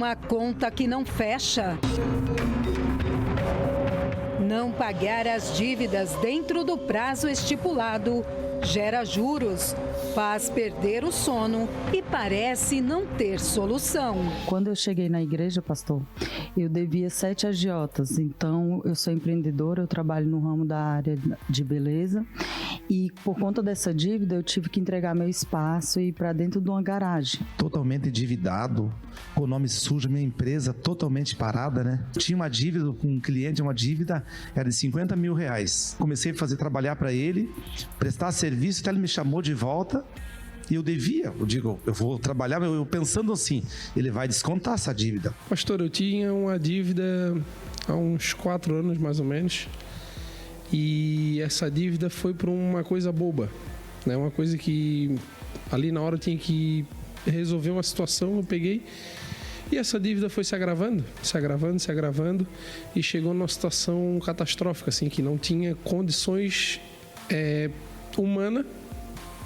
uma conta que não fecha. Não pagar as dívidas dentro do prazo estipulado gera juros, faz perder o sono e parece não ter solução. Quando eu cheguei na igreja, pastor, eu devia 7 agiotas. Então, eu sou empreendedora, eu trabalho no ramo da área de beleza. E por conta dessa dívida, eu tive que entregar meu espaço e ir para dentro de uma garagem. Totalmente endividado, com o nome sujo, minha empresa totalmente parada, né? Tinha uma dívida com um cliente, uma dívida era de 50 mil reais. Comecei a trabalhar para ele, prestar serviço, até ele me chamou de volta. E eu devia, eu digo, eu vou trabalhar, eu pensando assim, ele vai descontar essa dívida. Pastor, eu tinha uma dívida há uns 4 anos mais ou menos, e essa dívida foi por uma coisa boba, né? Uma coisa que ali na hora eu tinha que resolver uma situação, eu peguei, e essa dívida foi se agravando, e chegou numa situação catastrófica, assim, que não tinha condições humanas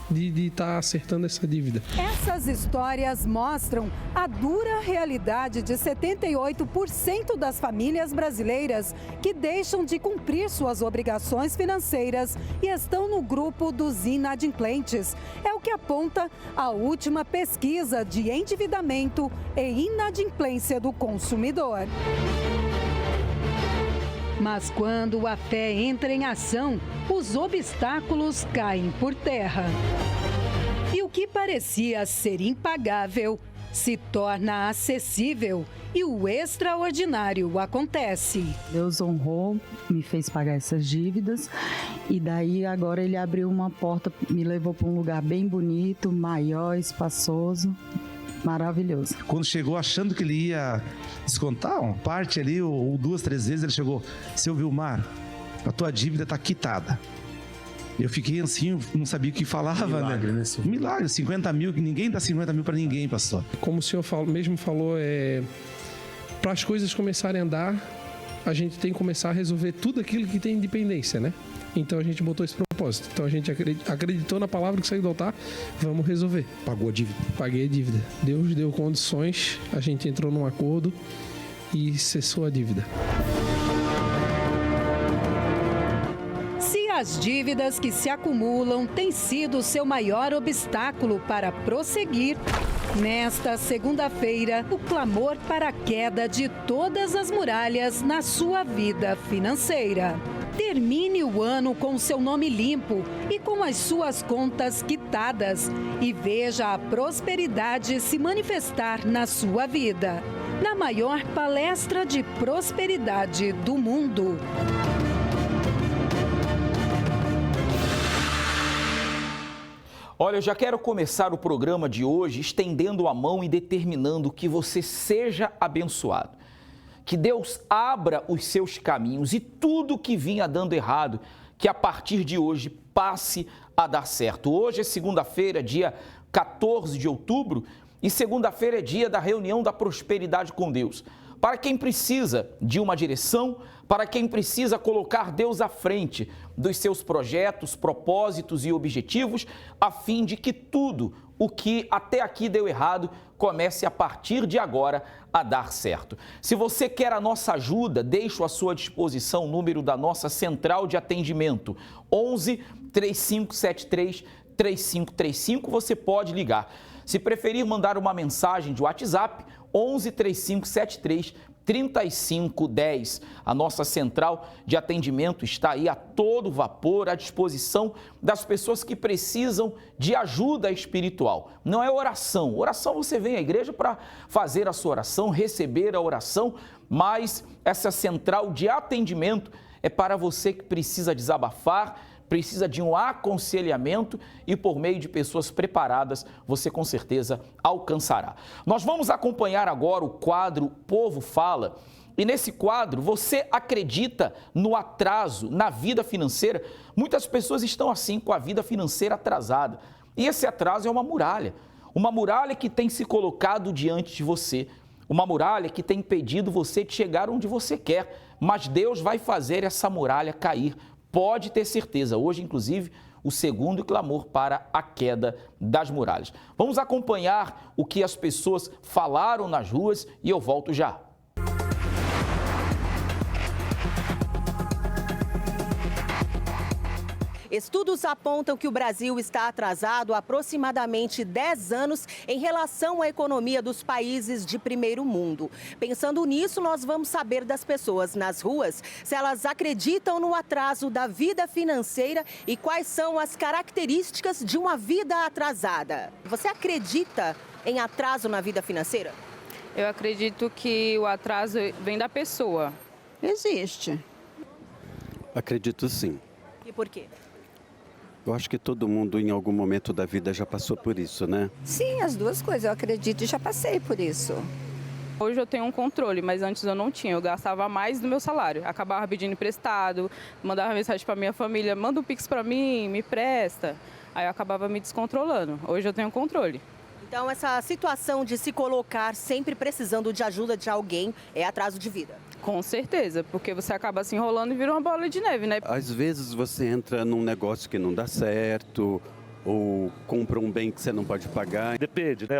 de estar acertando essa dívida. Essas histórias mostram a dura realidade de 78% das famílias brasileiras que deixam de cumprir suas obrigações financeiras e estão no grupo dos inadimplentes. É o que aponta a última pesquisa de endividamento e inadimplência do consumidor. Mas quando a fé entra em ação, os obstáculos caem por terra. E o que parecia ser impagável se torna acessível e o extraordinário acontece. Deus honrou, me fez pagar essas dívidas e daí agora ele abriu uma porta, me levou para um lugar bem bonito, maior, espaçoso. Maravilhoso. Quando chegou achando que ele ia descontar uma parte ali, ou 2, 3 vezes, ele chegou: seu Vilmar, a tua dívida está quitada. Eu fiquei assim, não sabia o que falava, milagre, né? Milagre, 50 mil, que ninguém dá 50 mil para ninguém, pastor. Como o senhor mesmo falou, para as coisas começarem a andar, a gente tem que começar a resolver tudo aquilo que tem independência, né? Então a gente botou esse propósito. Então a gente acreditou na palavra que saiu do altar, vamos resolver. Pagou a dívida? Paguei a dívida. Deus deu condições, a gente entrou num acordo e cessou a dívida. Se as dívidas que se acumulam têm sido seu maior obstáculo para prosseguir, nesta segunda-feira, o clamor para a queda de todas as muralhas na sua vida financeira. Termine o ano com seu nome limpo e com as suas contas quitadas e veja a prosperidade se manifestar na sua vida. Na maior palestra de prosperidade do mundo. Olha, eu já quero começar o programa de hoje estendendo a mão e determinando que você seja abençoado. Que Deus abra os seus caminhos e tudo que vinha dando errado, que a partir de hoje passe a dar certo. Hoje é segunda-feira, dia 14 de outubro, e segunda-feira é dia da reunião da prosperidade com Deus. Para quem precisa de uma direção, para quem precisa colocar Deus à frente dos seus projetos, propósitos e objetivos, a fim de que tudo o que até aqui deu errado comece a partir de agora a dar certo. Se você quer a nossa ajuda, deixo à sua disposição o número da nossa central de atendimento, 11 3573 3535, você pode ligar. Se preferir mandar uma mensagem de WhatsApp, 11 3573 3510. A nossa central de atendimento está aí a todo vapor, à disposição das pessoas que precisam de ajuda espiritual. Não é oração. Oração, você vem à igreja para fazer a sua oração, receber a oração, mas essa central de atendimento é para você que precisa desabafar, precisa de um aconselhamento e por meio de pessoas preparadas, você com certeza alcançará. Nós vamos acompanhar agora o quadro Povo Fala e nesse quadro você acredita no atraso na vida financeira? Muitas pessoas estão assim com a vida financeira atrasada e esse atraso é uma muralha que tem se colocado diante de você, uma muralha que tem impedido você de chegar onde você quer, mas Deus vai fazer essa muralha cair. Pode ter certeza, hoje inclusive o segundo clamor para a queda das muralhas. Vamos acompanhar o que as pessoas falaram nas ruas e eu volto já. Estudos apontam que o Brasil está atrasado há aproximadamente 10 anos em relação à economia dos países de primeiro mundo. Pensando nisso, nós vamos saber das pessoas nas ruas se elas acreditam no atraso da vida financeira e quais são as características de uma vida atrasada. Você acredita em atraso na vida financeira? Eu acredito que o atraso vem da pessoa. Existe. Acredito sim. E por quê? Eu acho que todo mundo em algum momento da vida já passou por isso, né? Sim, as duas coisas. Eu acredito e já passei por isso. Hoje eu tenho um controle, mas antes eu não tinha. Eu gastava mais do meu salário. Acabava pedindo emprestado, mandava mensagem para minha família, manda um Pix para mim, me presta. Aí eu acabava me descontrolando. Hoje eu tenho controle. Então, essa situação de se colocar sempre precisando de ajuda de alguém é atraso de vida. Com certeza, porque você acaba se enrolando e vira uma bola de neve, né? Às vezes você entra num negócio que não dá certo, ou compra um bem que você não pode pagar. Depende, né?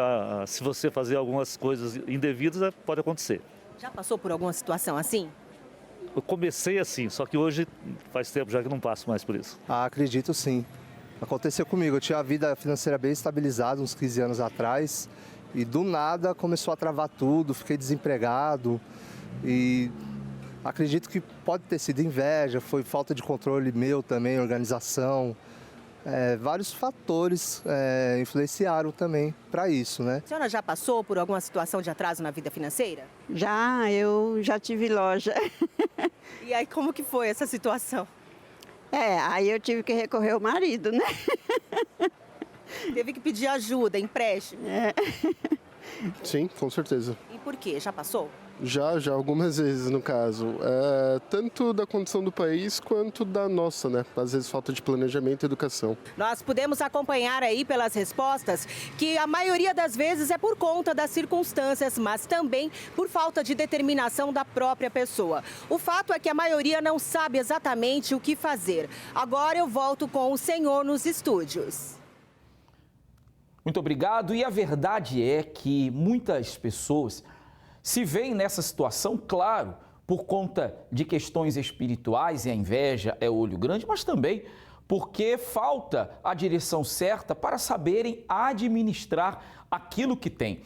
Se você fazer algumas coisas indevidas, pode acontecer. Já passou por alguma situação assim? Eu comecei assim, só que hoje faz tempo já que não passo mais por isso. Acredito sim. Aconteceu comigo, eu tinha a vida financeira bem estabilizada uns 15 anos atrás e do nada começou a travar tudo, fiquei desempregado e acredito que pode ter sido inveja, foi falta de controle meu também, organização, vários fatores influenciaram também para isso, né? A senhora já passou por alguma situação de atraso na vida financeira? Eu já tive loja. E aí como que foi essa situação? Aí eu tive que recorrer ao marido, né? Teve que pedir ajuda, empréstimo? Sim, com certeza. E por quê? Já passou? Já algumas vezes, no caso. Tanto da condição do país quanto da nossa, né? Às vezes falta de planejamento e educação. Nós pudemos acompanhar aí pelas respostas que a maioria das vezes é por conta das circunstâncias, mas também por falta de determinação da própria pessoa. O fato é que a maioria não sabe exatamente o que fazer. Agora eu volto com o senhor nos estúdios. Muito obrigado. E a verdade é que muitas pessoas se veem nessa situação, claro, por conta de questões espirituais, e a inveja é o olho grande, mas também porque falta a direção certa para saberem administrar aquilo que tem.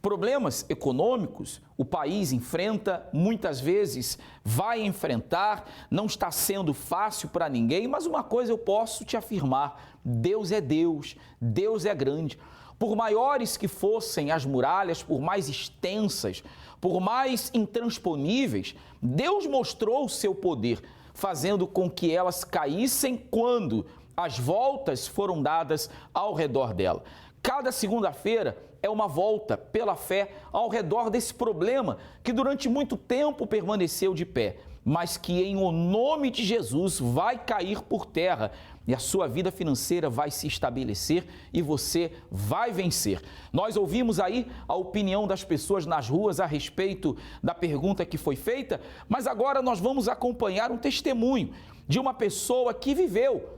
Problemas econômicos o país enfrenta, muitas vezes vai enfrentar, não está sendo fácil para ninguém, mas uma coisa eu posso te afirmar: Deus é Deus, Deus é grande. Por maiores que fossem as muralhas, por mais extensas, por mais intransponíveis, Deus mostrou o seu poder, fazendo com que elas caíssem quando as voltas foram dadas ao redor dela. Cada segunda-feira é uma volta pela fé ao redor desse problema que durante muito tempo permaneceu de pé, mas que em o nome de Jesus vai cair por terra e a sua vida financeira vai se estabelecer e você vai vencer. Nós ouvimos aí a opinião das pessoas nas ruas a respeito da pergunta que foi feita, mas agora nós vamos acompanhar um testemunho de uma pessoa que viveu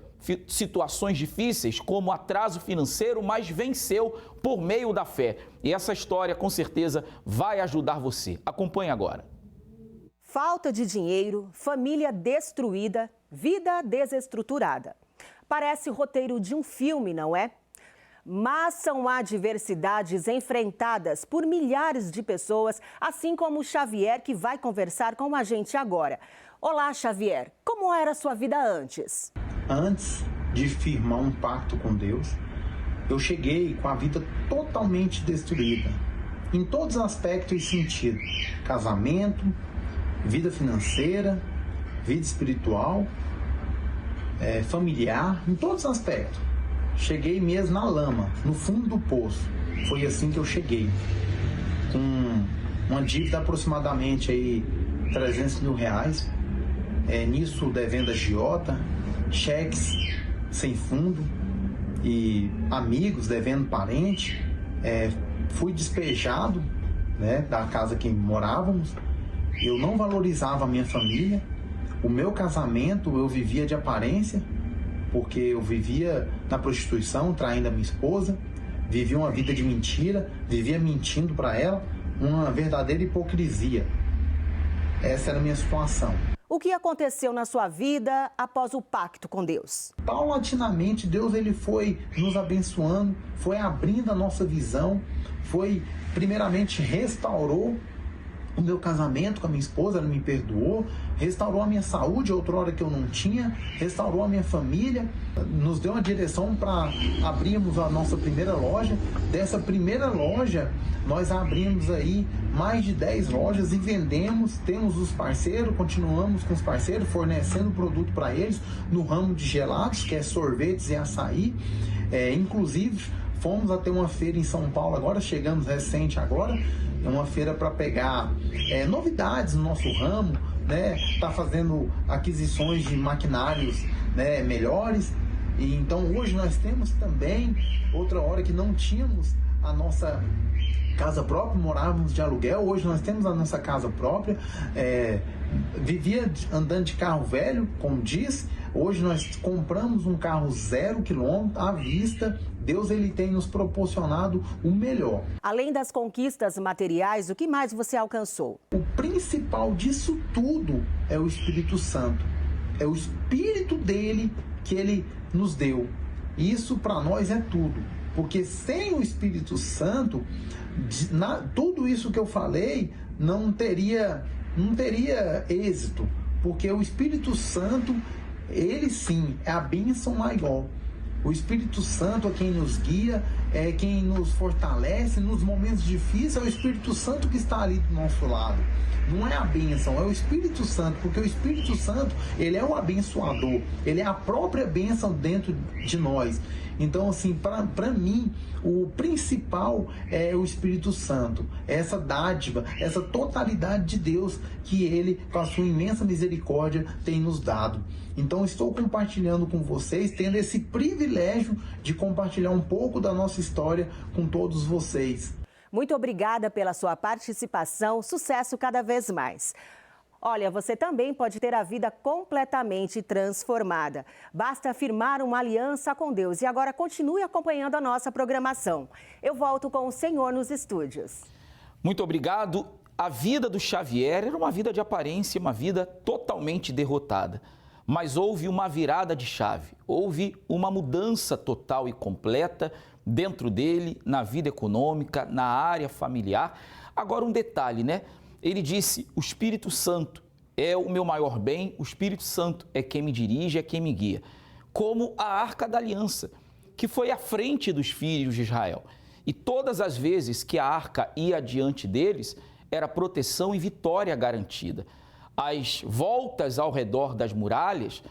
situações difíceis como atraso financeiro, mas venceu por meio da fé. E essa história com certeza vai ajudar você. Acompanhe agora. Falta de dinheiro, família destruída, vida desestruturada. Parece o roteiro de um filme, não é? Mas são adversidades enfrentadas por milhares de pessoas, assim como o Xavier, que vai conversar com a gente agora. Olá, Xavier, como era a sua vida antes? Antes de firmar um pacto com Deus, eu cheguei com a vida totalmente destruída, em todos os aspectos e sentidos: casamento, vida financeira, vida espiritual, familiar, em todos os aspectos. Cheguei mesmo na lama, no fundo do poço. Foi assim que eu cheguei, com uma dívida aproximadamente aí 300 mil reais, nisso devendo agiota, cheques sem fundo e amigos devendo parente. Fui despejado, né, da casa que morávamos. Eu não valorizava a minha família. O meu casamento eu vivia de aparência porque eu vivia na prostituição, traindo a minha esposa, vivia uma vida de mentira, vivia mentindo para ela, uma verdadeira hipocrisia. Essa era a minha situação. O que aconteceu na sua vida após o pacto com Deus? Paulatinamente, Deus ele foi nos abençoando, foi abrindo a nossa visão, foi primeiramente restaurou o meu casamento com a minha esposa, ela me perdoou, restaurou a minha saúde, outrora que eu não tinha, restaurou a minha família, nos deu uma direção para abrirmos a nossa primeira loja. Dessa primeira loja, nós abrimos aí mais de 10 lojas e vendemos, temos os parceiros, continuamos com os parceiros, fornecendo produto para eles no ramo de gelados, que é sorvetes e açaí. Inclusive, fomos até uma feira em São Paulo agora, chegamos recente agora, é uma feira para pegar novidades no nosso ramo, né? Tá fazendo aquisições de maquinários, né, melhores. E então hoje nós temos também, outra hora que não tínhamos a nossa casa própria, morávamos de aluguel, hoje nós temos a nossa casa própria, vivia andando de carro velho, como diz, hoje nós compramos um carro 0 quilômetro à vista. Deus ele tem nos proporcionado o melhor. Além das conquistas materiais, o que mais você alcançou? O principal disso tudo é o Espírito Santo. É o Espírito dele que ele nos deu. Isso para nós é tudo. Porque sem o Espírito Santo, tudo isso que eu falei não teria êxito. Porque o Espírito Santo, ele sim, é a bênção maior. O Espírito Santo é quem nos guia, é quem nos fortalece nos momentos difíceis, é o Espírito Santo que está ali do nosso lado. Não é a bênção, é o Espírito Santo, porque o Espírito Santo, ele é o abençoador, ele é a própria bênção dentro de nós. Então, assim, para mim, o principal é o Espírito Santo, essa dádiva, essa totalidade de Deus que ele, com a sua imensa misericórdia, tem nos dado. Então, estou compartilhando com vocês, tendo esse privilégio de compartilhar um pouco da nossa história com todos vocês. Muito obrigada pela sua participação, sucesso cada vez mais. Olha, você também pode ter a vida completamente transformada. Basta firmar uma aliança com Deus. E agora continue acompanhando a nossa programação. Eu volto com o Senhor nos estúdios. Muito obrigado. A vida do Xavier era uma vida de aparência, uma vida totalmente derrotada. Mas houve uma virada de chave, houve uma mudança total e completa dentro dele, na vida econômica, na área familiar. Agora um detalhe, né? Ele disse, o Espírito Santo é o meu maior bem, o Espírito Santo é quem me dirige, é quem me guia. Como a Arca da Aliança, que foi à frente dos filhos de Israel. E todas as vezes que a arca ia diante deles, era proteção e vitória garantida. As voltas ao redor das muralhas,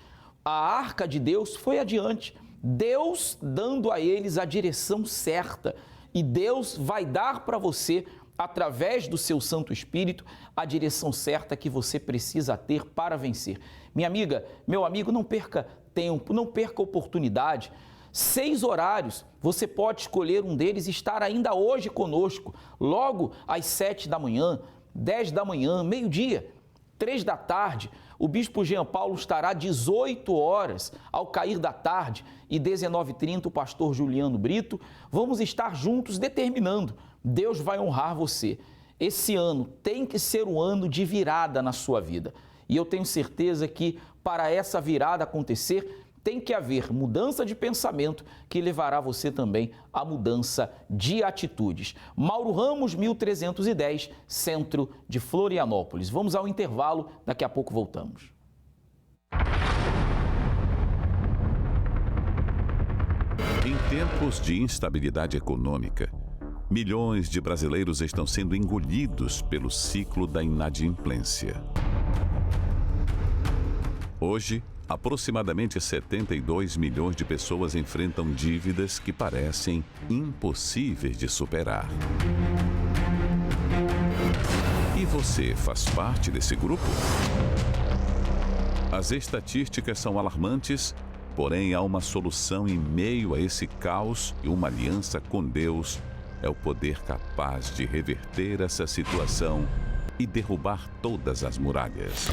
a arca de Deus foi adiante, Deus dando a eles a direção certa. E Deus vai dar para você, através do seu Santo Espírito, a direção certa que você precisa ter para vencer. Minha amiga, meu amigo, não perca tempo, não perca oportunidade. 6 horários, você pode escolher um deles e estar ainda hoje conosco, logo às 7 da manhã, 10 da manhã, meio-dia, 3 da tarde. O Bispo Jean Paulo estará 18 horas ao cair da tarde e 19h30 o pastor Juliano Brito. Vamos estar juntos determinando. Deus vai honrar você. Esse ano tem que ser um ano de virada na sua vida. E eu tenho certeza que para essa virada acontecer, tem que haver mudança de pensamento que levará você também à mudança de atitudes. Mauro Ramos, 1310, centro de Florianópolis. Vamos ao intervalo, daqui a pouco voltamos. Em tempos de instabilidade econômica, milhões de brasileiros estão sendo engolidos pelo ciclo da inadimplência. Hoje, aproximadamente 72 milhões de pessoas enfrentam dívidas que parecem impossíveis de superar. E você faz parte desse grupo? As estatísticas são alarmantes, porém há uma solução em meio a esse caos e uma aliança com Deus é o poder capaz de reverter essa situação e derrubar todas as muralhas.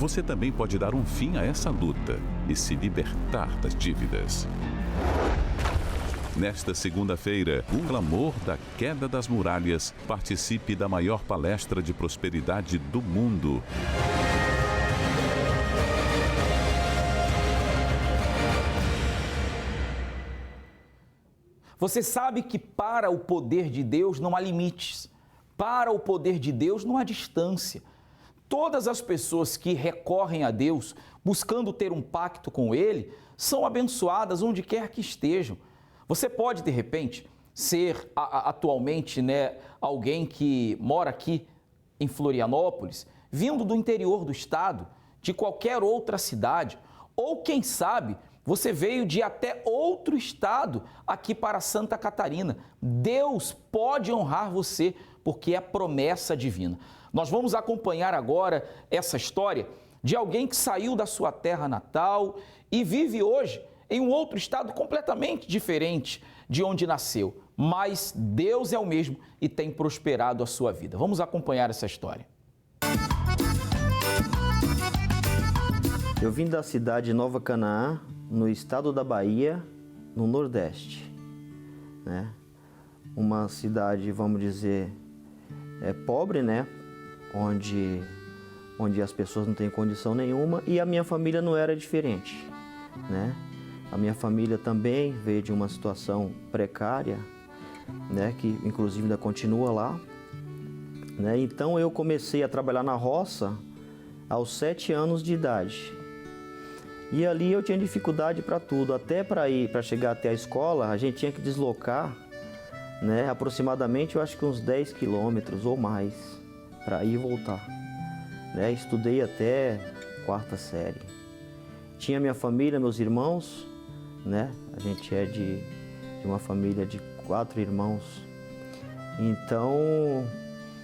você também pode dar um fim a essa luta e se libertar das dívidas. Nesta segunda-feira, o clamor da queda das muralhas. Participe da maior palestra de prosperidade do mundo. Você sabe que para o poder de Deus não há limites. Para o poder de Deus não há distância. Todas as pessoas que recorrem a Deus, buscando ter um pacto com Ele, são abençoadas onde quer que estejam. Você pode, de repente, ser atualmente, alguém que mora aqui em Florianópolis, vindo do interior do estado, de qualquer outra cidade, ou quem sabe, você veio de até outro estado aqui para Santa Catarina. Deus pode honrar você, porque é promessa divina. Nós vamos acompanhar agora essa história de alguém que saiu da sua terra natal e vive hoje em um outro estado completamente diferente de onde nasceu. Mas Deus é o mesmo e tem prosperado a sua vida. Vamos acompanhar essa história. Eu vim da cidade de Nova Canaã, no estado da Bahia, no Nordeste, né? Uma cidade, vamos dizer, pobre, né? Onde as pessoas não têm condição nenhuma, e a minha família não era diferente, né? A minha família também veio de uma situação precária, né? Que inclusive ainda continua lá, né? Então eu comecei a trabalhar na roça aos 7 anos de idade. E ali eu tinha dificuldade para tudo, até para chegar até a escola, a gente tinha que deslocar, né, aproximadamente, eu acho que uns 10 quilômetros ou mais, para ir e voltar. Né? Estudei até 4ª série. Tinha minha família, meus irmãos, né? A gente é de uma família de 4 irmãos. Então,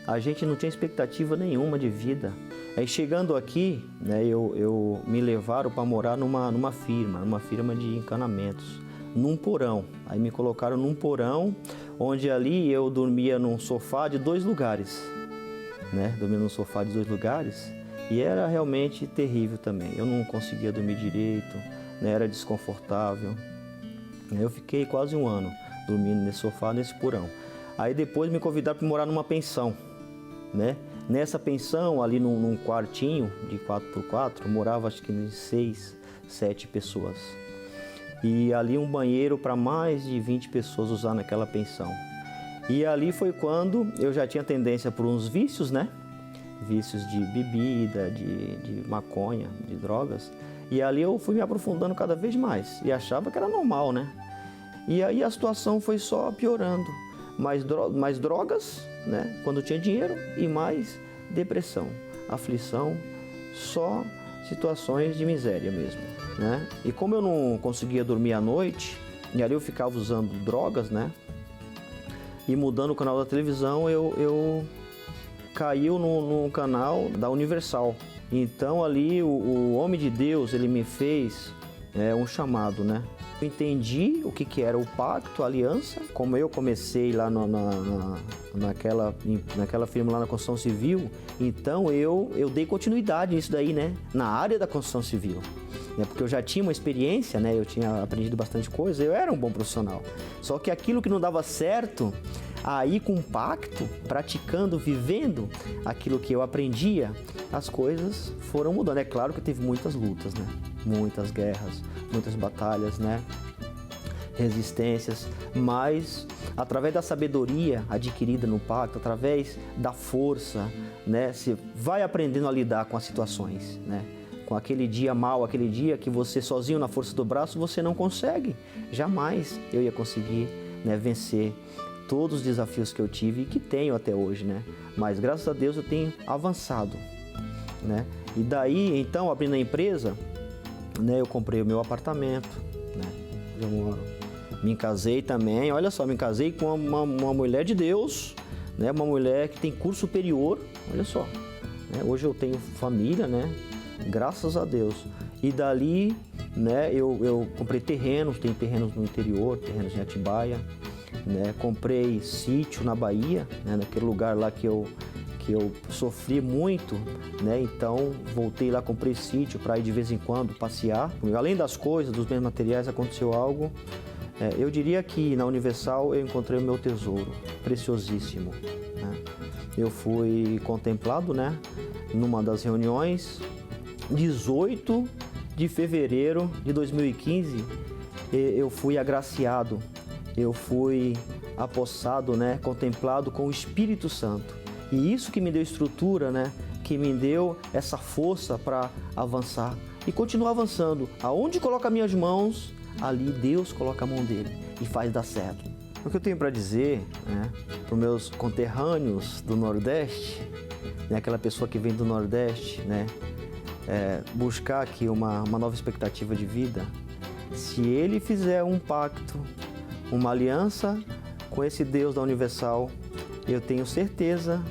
a gente não tinha expectativa nenhuma de vida. Aí chegando aqui, né, eu me levaram para morar numa firma de encanamentos, num porão. Aí me colocaram num porão, onde ali eu dormia num sofá de 2 lugares, né? Dormia num sofá de 2 lugares e era realmente terrível também. Eu não conseguia dormir direito, né? Era desconfortável. Eu fiquei quase 1 ano dormindo nesse sofá, nesse porão. Aí depois me convidaram para morar numa pensão, né? Nessa pensão, ali num quartinho de 4x4, morava acho que 6, 7 pessoas. E ali um banheiro para mais de 20 pessoas usar naquela pensão. E ali foi quando eu já tinha tendência por uns vícios, né? Vícios de bebida, de maconha, de drogas. E ali eu fui me aprofundando cada vez mais e achava que era normal, né? E aí a situação foi só piorando. Mais drogas, né? Quando tinha dinheiro, e mais depressão, aflição, só situações de miséria mesmo, né? E como eu não conseguia dormir à noite, e ali eu ficava usando drogas, né? E mudando o canal da televisão, eu caiu no canal da Universal. Então ali o homem de Deus, ele me fez um chamado, né? Eu entendi o que era o pacto, a aliança. Como eu comecei lá naquela firma lá na construção civil, então eu dei continuidade nisso daí, né? Na área da construção civil. Né? Porque eu já tinha uma experiência, né? Eu tinha aprendido bastante coisa, eu era um bom profissional. Só que aquilo que não dava certo, aí com o pacto, praticando, vivendo aquilo que eu aprendia, as coisas foram mudando. É claro que teve muitas lutas, né? Muitas guerras, muitas batalhas, né? Resistências, mas através da sabedoria adquirida no pacto, através da força, né? Você vai aprendendo a lidar com as situações, né? Com aquele dia mau, aquele dia que você sozinho na força do braço, você não consegue. Jamais eu ia conseguir, né, vencer todos os desafios que eu tive e que tenho até hoje, né? Mas graças a Deus eu tenho avançado, né? E daí, então, abrindo a empresa, né, eu comprei o meu apartamento, né? Eu moro. Me casei também, olha só, me casei com uma mulher de Deus, né? Uma mulher que tem curso superior, olha só. Né? Hoje eu tenho família, né? Graças a Deus. E dali, né, eu comprei terrenos, tem terrenos no interior, terrenos em Atibaia, né? Comprei sítio na Bahia, né? Naquele lugar lá que Eu sofri muito, né? Então voltei lá, comprei sítio para ir de vez em quando passear. Além das coisas, dos bens materiais, aconteceu algo. Eu diria que na Universal eu encontrei o meu tesouro, preciosíssimo, né? Eu fui contemplado, né? Numa das reuniões, 18 de fevereiro de 2015, eu fui agraciado, eu fui apossado, né? Contemplado com o Espírito Santo. E isso que me deu estrutura, né? Que me deu essa força para avançar e continuar avançando. Aonde coloca minhas mãos, ali Deus coloca a mão dele e faz dar certo. O que eu tenho para dizer, né, para os meus conterrâneos do Nordeste, né, aquela pessoa que vem do Nordeste, né, buscar aqui uma nova expectativa de vida, se ele fizer um pacto, uma aliança com esse Deus da Universal, eu tenho certeza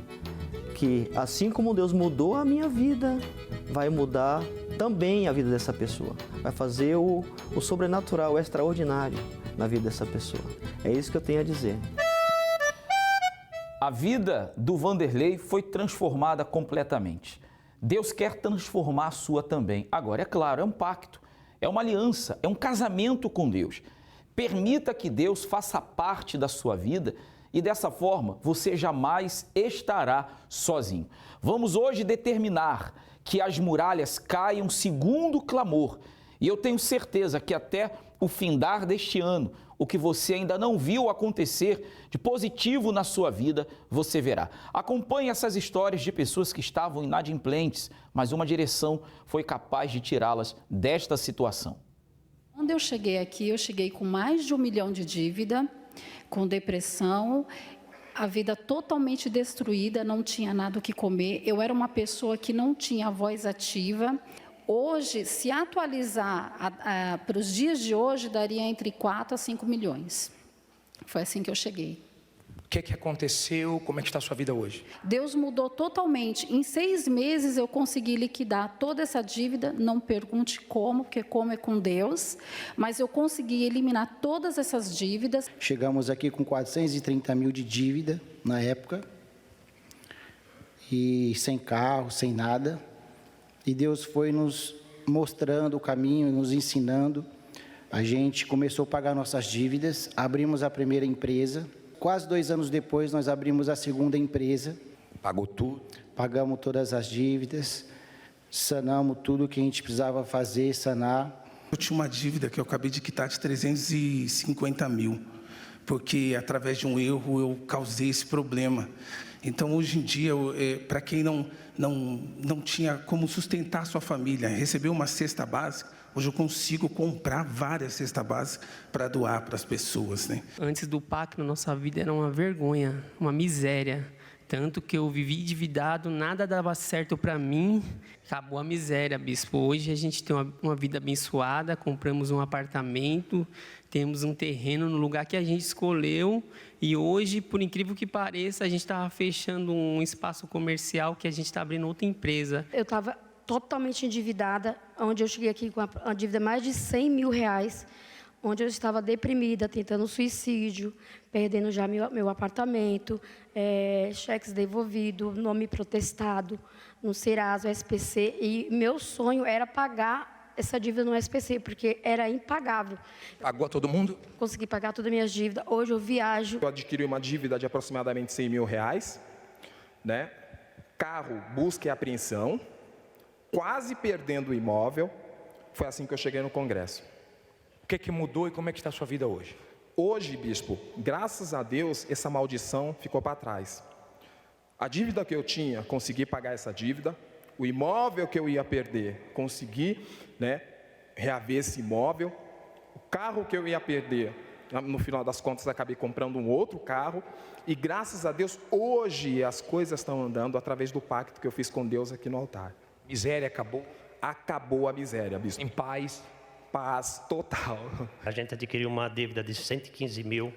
que, assim como Deus mudou a minha vida, vai mudar também a vida dessa pessoa. Vai fazer o sobrenatural, o extraordinário na vida dessa pessoa. É isso que eu tenho a dizer. A vida do Vanderlei foi transformada completamente. Deus quer transformar a sua também. Agora, é claro, é um pacto, é uma aliança, é um casamento com Deus. Permita que Deus faça parte da sua vida e dessa forma você jamais estará sozinho. Vamos hoje determinar que as muralhas caiam segundo o clamor. E eu tenho certeza que até o findar deste ano, o que você ainda não viu acontecer de positivo na sua vida, você verá. Acompanhe essas histórias de pessoas que estavam inadimplentes, mas uma direção foi capaz de tirá-las desta situação. Quando eu cheguei aqui, eu cheguei com mais de 1 milhão de dívida, com depressão, a vida totalmente destruída, não tinha nada o que comer. Eu era uma pessoa que não tinha voz ativa. Hoje, se atualizar para os dias de hoje, daria entre 4 a 5 milhões. Foi assim que eu cheguei. O que aconteceu? Como é que está a sua vida hoje? Deus mudou totalmente. Em 6 meses eu consegui liquidar toda essa dívida. Não pergunte como, porque como é com Deus. Mas eu consegui eliminar todas essas dívidas. Chegamos aqui com 430 mil de dívida na época. E sem carro, sem nada. E Deus foi nos mostrando o caminho, nos ensinando. A gente começou a pagar nossas dívidas. Abrimos a primeira empresa. Quase 2 anos depois, nós abrimos a segunda empresa. Pagou tudo? Pagamos todas as dívidas, sanamos tudo que a gente precisava fazer, sanar. Eu tinha uma dívida que eu acabei de quitar de 350 mil, porque através de um erro eu causei esse problema. Então, hoje em dia, para quem não tinha como sustentar a sua família, recebeu uma cesta básica, hoje eu consigo comprar várias cestas básicas para doar para as pessoas, né? Antes do pacto, nossa vida era uma vergonha, uma miséria. Tanto que eu vivi endividado, nada dava certo para mim, acabou a miséria, bispo. Hoje a gente tem uma vida abençoada, compramos um apartamento, temos um terreno no lugar que a gente escolheu. E hoje, por incrível que pareça, a gente estava fechando um espaço comercial que a gente está abrindo outra empresa. Eu estava totalmente endividada, onde eu cheguei aqui com uma dívida de mais de 100 mil reais, onde eu estava deprimida, tentando suicídio, perdendo já meu apartamento, cheques devolvidos, nome protestado no Serasa, SPC, e meu sonho era pagar essa dívida no SPC, porque era impagável. Pagou a todo mundo? Consegui pagar todas as minhas dívidas, hoje eu viajo. Eu adquiri uma dívida de aproximadamente 100 mil reais, né? Carro, busca e apreensão, quase perdendo o imóvel. Foi assim que eu cheguei no Congresso. O que mudou e como é que está a sua vida hoje? Hoje, bispo, graças a Deus, essa maldição ficou para trás. A dívida que eu tinha, consegui pagar essa dívida. O imóvel que eu ia perder, consegui, né, reaver esse imóvel. O carro que eu ia perder, no final das contas, acabei comprando um outro carro. E graças a Deus, hoje as coisas estão andando através do pacto que eu fiz com Deus aqui no altar. Miséria acabou? Acabou a miséria, bispo. Em paz? Paz total. A gente adquiriu uma dívida de 115 mil,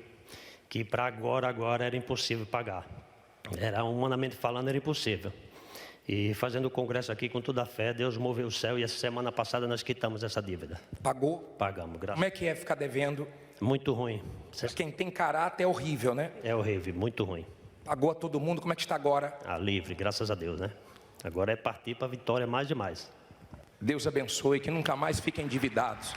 que para agora era impossível pagar. Era, humanamente falando, era impossível. E fazendo o congresso aqui com toda a fé, Deus moveu o céu e essa semana passada nós quitamos essa dívida. Pagou? Pagamos, graças. Como é que é ficar devendo? Muito ruim. Quem tem caráter é horrível, né? É horrível, muito ruim. Pagou a todo mundo, como é que está agora? Livre, graças a Deus, né? Agora é partir para a vitória mais e mais. Deus abençoe, que nunca mais fiquem endividados.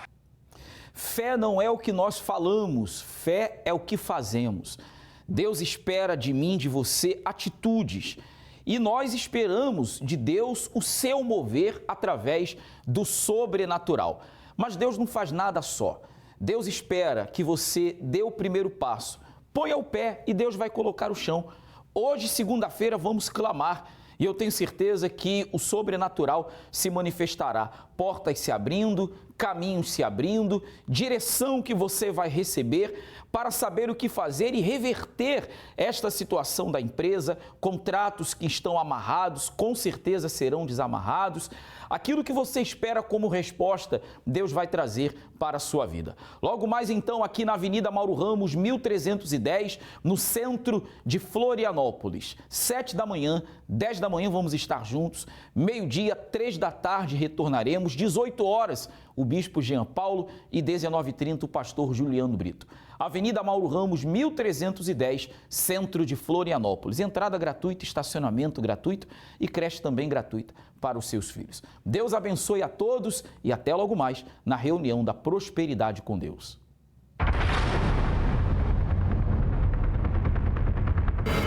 Fé não é o que nós falamos, fé é o que fazemos. Deus espera de mim, de você, atitudes. E nós esperamos de Deus o seu mover através do sobrenatural. Mas Deus não faz nada só. Deus espera que você dê o primeiro passo. Ponha o pé e Deus vai colocar o chão. Hoje, segunda-feira, vamos clamar. E eu tenho certeza que o sobrenatural se manifestará. Portas se abrindo, caminhos se abrindo, direção que você vai receber para saber o que fazer e reverter esta situação da empresa. Contratos que estão amarrados, com certeza serão desamarrados. Aquilo que você espera como resposta, Deus vai trazer para a sua vida. Logo mais então, aqui na Avenida Mauro Ramos, 1310, no centro de Florianópolis. 7 da manhã, 10 da manhã vamos estar juntos. Meio-dia, 3 da tarde retornaremos. 18 horas, o Bispo Jean Paulo e 19h30 o pastor Juliano Brito. Avenida Mauro Ramos, 1310, centro de Florianópolis. Entrada gratuita, estacionamento gratuito e creche também gratuita para os seus filhos. Deus abençoe a todos e até logo mais na reunião da Prosperidade com Deus.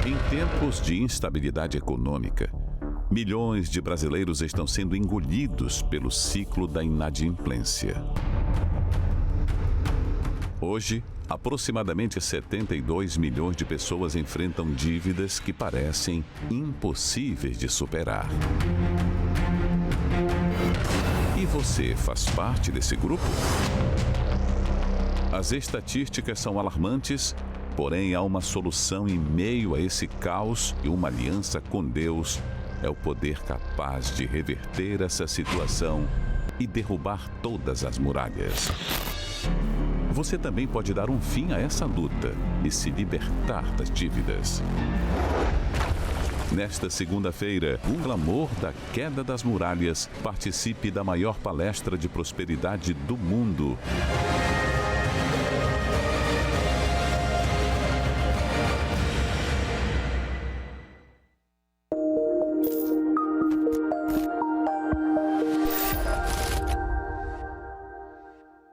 Em tempos de instabilidade econômica, milhões de brasileiros estão sendo engolidos pelo ciclo da inadimplência. Hoje, aproximadamente 72 milhões de pessoas enfrentam dívidas que parecem impossíveis de superar. E você faz parte desse grupo? As estatísticas são alarmantes, porém há uma solução em meio a esse caos e uma aliança com Deus é o poder capaz de reverter essa situação e derrubar todas as muralhas. Você também pode dar um fim a essa luta e se libertar das dívidas. Nesta segunda-feira, o clamor da queda das muralhas, participe da maior palestra de prosperidade do mundo.